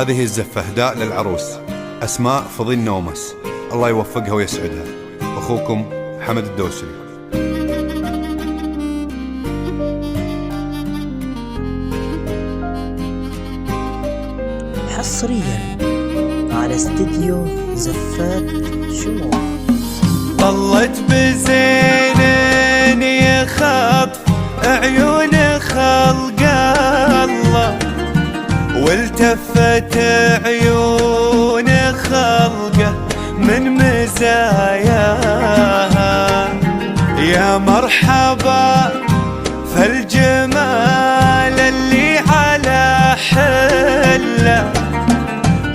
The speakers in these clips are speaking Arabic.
هذه الزفة إهداء للعروس أسماء فضين نومس، الله يوفقها ويسعدها. أخوكم حمد الدوسري. حصريا على استديو زفات شموع. طلت بزين يخطف عيون خلق الله، والتفت عيون خلقه من مزاياها. يا مرحبا فالجمال اللي على حله،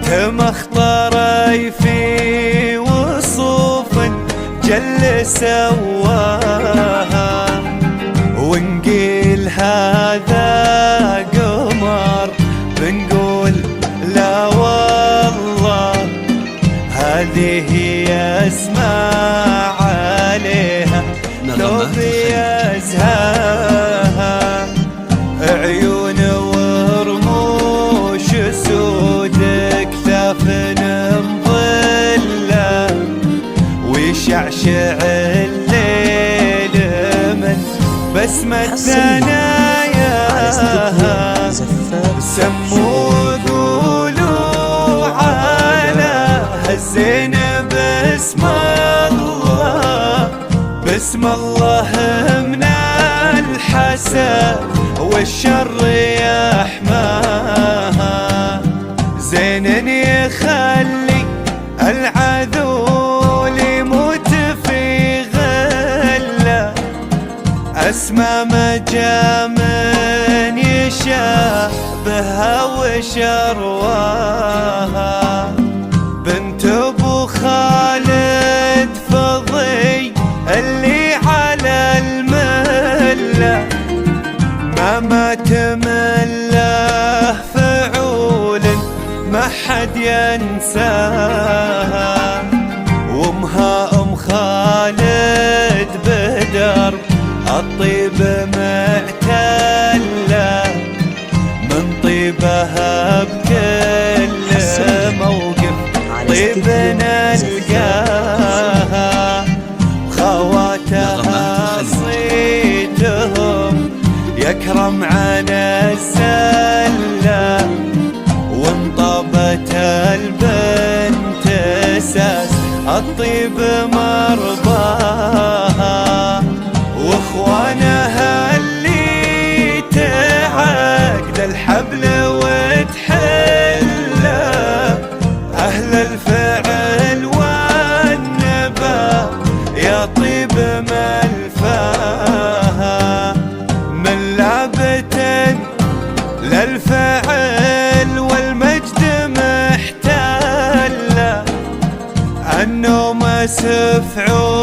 تمخطري في وصوف جل سواها. ونقيل هذا قمر بنقول لا والله، هذه هي اسماء عليها لو بيزهاها. عيون ورموش سود كثاف مظلة، ويشعشع الليل من بسمة ثناياها. سموا قولوا على هالزين بسم الله، بسم الله من الحسد والشر يحماها. زين يخلي العذول يموت في غله، أسمى مجامن يشابهها وشرواها. بنت أبو خالد فضي اللي على الملة، ما تمله فعول ما حد ينساها. وامها ام خالد بدر الطيب معتلة، من طيبها بكل موقف طيب نلقاها. خواتها صيتهم يكرم عن الزلة، وانطبت البنت اساس الطيب مرضاها. واخوانها اللي تعقد الحبل وتحله، اهل الفعل والنبا يا طيب ملفاها. من لابة للفعل والمجد محتله، النوم سفعول